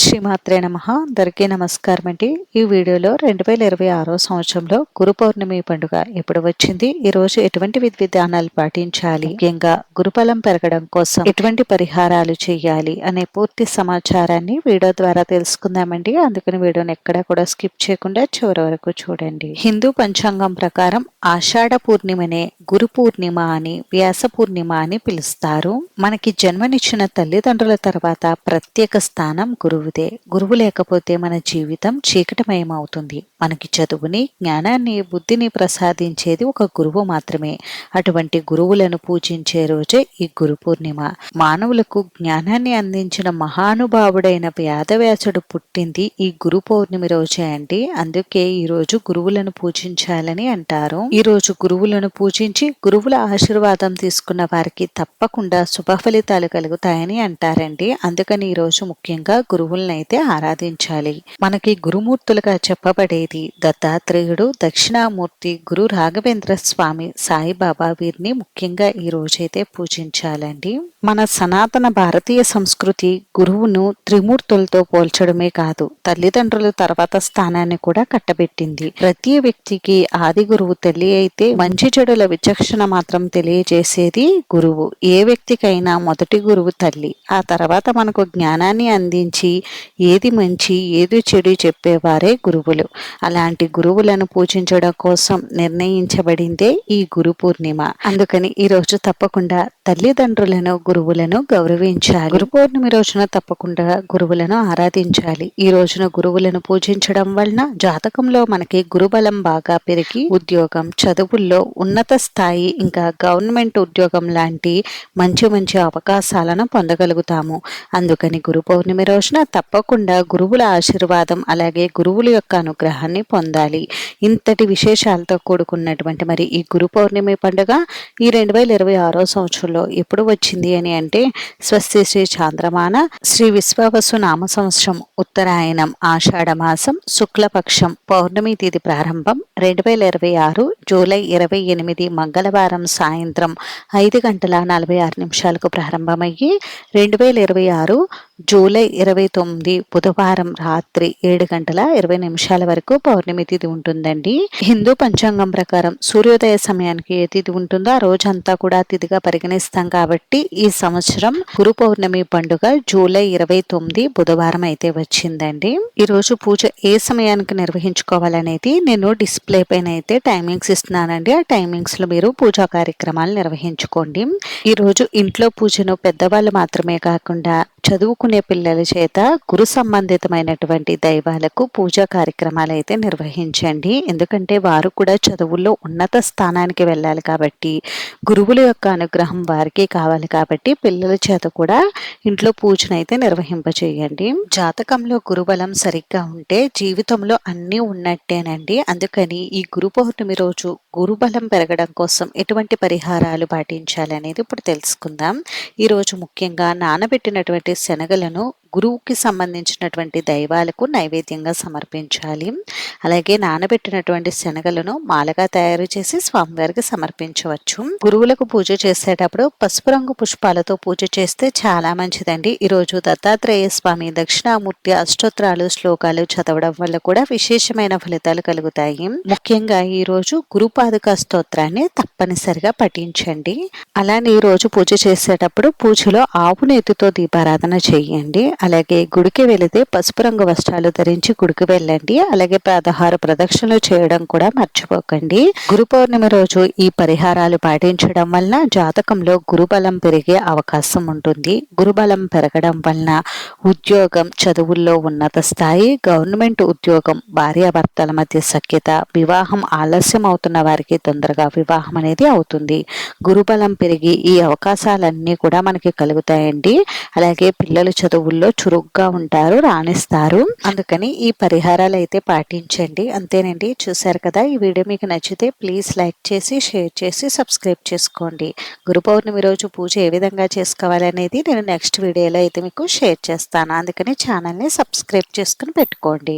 శ్రీమాత్రే నమః. అందరికీ నమస్కారం అండి. ఈ వీడియోలో 2026 సంవత్సరంలో గురు పౌర్ణమి పండుగ ఎప్పుడు వచ్చింది, ఈ రోజు ఎటువంటి విధి విధానాలు పాటించాలి, ముఖ్యంగా గురుబలం పెరగడం కోసం ఎటువంటి పరిహారాలు చేయాలి అనే పూర్తి సమాచారాన్ని వీడియో ద్వారా తెలుసుకుందామండి. అందుకని వీడియోని ఎక్కడా కూడా స్కిప్ చేయకుండా చివరి వరకు చూడండి. హిందూ పంచాంగం ప్రకారం ఆషాఢ పూర్ణిమనే గురు పూర్ణిమ అని, వ్యాస పూర్ణిమ అని పిలుస్తారు. మనకి జన్మనిచ్చిన తల్లిదండ్రుల తర్వాత ప్రత్యేక స్థానం గురువుదే. గురువు లేకపోతే మన జీవితం చీకటిమయం అవుతుంది. మనకి చదువుని, జ్ఞానాన్ని, బుద్ధిని ప్రసాదించేది ఒక గురువు మాత్రమే. అటువంటి గురువులను పూజించే రోజే ఈ గురు పూర్ణిమ. మానవులకు జ్ఞానాన్ని అందించిన మహానుభావుడైన వేదవ్యాసుడు పుట్టింది ఈ గురు పౌర్ణమి రోజే అండి. అందుకే ఈ రోజు గురువులను పూజించాలని అంటారు. ఈ రోజు గురువులను పూజించి గురువుల ఆశీర్వాదం తీసుకున్న వారికి తప్పకుండా శుభ ఫలితాలు కలుగుతాయని అంటారండి. అందుకని ఈ రోజు ముఖ్యంగా గురువులను అయితే ఆరాధించాలి. మనకి గురుమూర్తులుగా చెప్పబడేది దత్తాత్రేయుడు, దక్షిణామూర్తి, గురు రాఘవేంద్ర స్వామి, సాయిబాబా. వీరిని ముఖ్యంగా ఈ రోజైతే పూజించాలండి. మన సనాతన భారతీయ సంస్కృతి గురువును త్రిమూర్తులతో పోల్చడమే కాదు, తల్లిదండ్రుల తర్వాత స్థానాన్ని కూడా కట్టబెట్టింది. ప్రతి వ్యక్తికి ఆది గురువు తల్లి అయితే మంచి చెడుల విచక్షణ మాత్రం తెలియజేసేది గురువు. ఏ వ్యక్తికైనా మొదటి గురువు తల్లి. ఆ తర్వాత మనకు జ్ఞానాన్ని అందించి ఏది మంచి ఏది చెడు చెప్పేవారే గురువులు. అలాంటి గురువులను పూజించడం కోసం నిర్ణయించబడిందే ఈ గురు పూర్ణిమ. అందుకని ఈ రోజు తప్పకుండా తల్లిదండ్రులను, గురువులను గౌరవించాలి. గురు పౌర్ణమి రోజున తప్పకుండా గురువులను ఆరాధించాలి. ఈ రోజున గురువులను పూజించడం వలన జాతకంలో మనకి గురుబలం బాగా పెరిగి ఉద్యోగం, చదువుల్లో ఉన్నత స్థాయి, ఇంకా గవర్నమెంట్ ఉద్యోగం లాంటి మంచి మంచి అవకాశాలను పొందగలుగుతాము. అందుకని గురు పౌర్ణమి రోజున తప్పకుండా గురువుల ఆశీర్వాదం, అలాగే గురువుల యొక్క అనుగ్రహాన్ని పొందాలి. ఇంతటి విశేషాలతో కూడుకున్నటువంటి మరి ఈ గురు పౌర్ణమి పండుగ ఈ 2026 సంవత్సరంలో ఎప్పుడు వచ్చింది అని అంటే, స్వస్తి శ్రీ చాంద్రమాన శ్రీ విశ్వావసు నామ సంవత్సరం ఉత్తరాయణం ఆషాఢ మాసం శుక్లపక్షం పౌర్ణమి తేదీ ప్రారంభం 2026 జూలై 28 మంగళవారం సాయంత్రం 5:46 ప్రారంభమయ్యి 2026 జూలై 29 బుధవారం రాత్రి 7:20 వరకు పౌర్ణమి తిథి ఉంటుందండి. హిందూ పంచాంగం ప్రకారం సూర్యోదయ సమయానికి ఏ తిథి ఉంటుందో ఆ రోజంతా కూడా తిథిగా పరిగణిస్తాం. కాబట్టి ఈ సంవత్సరం గురు పౌర్ణమి పండుగ జూలై 29 బుధవారం అయితే వచ్చిందండి. ఈ రోజు పూజ ఏ సమయానికి నిర్వహించుకోవాలనేది నేను డిస్ప్లే పైన అయితే టైమింగ్స్ ఇస్తున్నానండి. ఆ టైమింగ్స్ లో మీరు పూజా కార్యక్రమాలు నిర్వహించుకోండి. ఈ రోజు ఇంట్లో పూజను పెద్దవాళ్ళు మాత్రమే కాకుండా చదువుకునే పిల్లల చేత గురు సంబంధితమైనటువంటి దైవాలకు పూజా కార్యక్రమాలు అయితే నిర్వహించండి. ఎందుకంటే వారు కూడా చదువుల్లో ఉన్నత స్థానానికి వెళ్ళాలి కాబట్టి, గురువుల యొక్క అనుగ్రహం వారికి కావాలి కాబట్టి పిల్లల చేత కూడా ఇంట్లో పూజనైతే నిర్వహింపచేయండి. జాతకంలో గురుబలం సరిగ్గా ఉంటే జీవితంలో అన్నీ ఉన్నట్టేనండి. అందుకని ఈ గురు పౌర్ణమి రోజు గురుబలం పెరగడం కోసం ఎటువంటి పరిహారాలు పాటించాలనేది ఇప్పుడు తెలుసుకుందాం. ఈ రోజు ముఖ్యంగా నానబెట్టినటువంటి శనగలను గురువుకి సంబంధించినటువంటి దైవాలకు నైవేద్యంగా సమర్పించాలి. అలాగే నానబెట్టినటువంటి శనగలను మాలగా తయారు చేసి స్వామివారికి సమర్పించవచ్చు. గురువులకు పూజ చేసేటప్పుడు పసుపు రంగు పుష్పాలతో పూజ చేస్తే చాలా మంచిదండి. ఈరోజు దత్తాత్రేయ స్వామి, దక్షిణామూర్తి అష్టోత్తరాలు, శ్లోకాలు చదవడం వల్ల కూడా విశేషమైన ఫలితాలు కలుగుతాయి. ముఖ్యంగా ఈ రోజు గురుపాదుక స్తోత్రాన్ని తప్పనిసరిగా పఠించండి. అలానే ఈ రోజు పూజ చేసేటప్పుడు పూజలో ఆవు నేతితో దీపారాధన చేయండి. అలాగే గుడికి వెళితే పసుపు రంగు వస్త్రాలు ధరించి గుడికి వెళ్ళండి. అలాగే 16 ప్రదక్షిణలు చేయడం కూడా మర్చిపోకండి. గురు పౌర్ణమి రోజు ఈ పరిహారాలు పాటించడం వలన జాతకంలో గురుబలం పెరిగే అవకాశం ఉంటుంది. గురుబలం పెరగడం వలన ఉద్యోగం, చదువుల్లో ఉన్నత స్థాయి, గవర్నమెంట్ ఉద్యోగం, భార్యాభర్తల మధ్య సఖ్యత, వివాహం ఆలస్యం అవుతున్న వారికి తొందరగా వివాహం అనేది అవుతుంది. గురుబలం పెరిగి ఈ అవకాశాలన్నీ కూడా మనకి కలుగుతాయండి. అలాగే పిల్లలు చదువుల్లో చురుగ్గా ఉంటారు, రాణిస్తారు. అందుకని ఈ పరిహారాలు అయితే పాటించండి. అంతేనండి. చూశారు కదా, ఈ వీడియో మీకు నచ్చితే ప్లీజ్ లైక్ చేసి, షేర్ చేసి, సబ్స్క్రైబ్ చేసుకోండి. గురు పౌర్ణమి రోజు పూజ ఏ విధంగా చేసుకోవాలనేది నేను నెక్స్ట్ వీడియోలో అయితే మీకు షేర్ చేస్తాను. అందుకని ఛానల్ని సబ్స్క్రైబ్ చేసుకుని పెట్టుకోండి.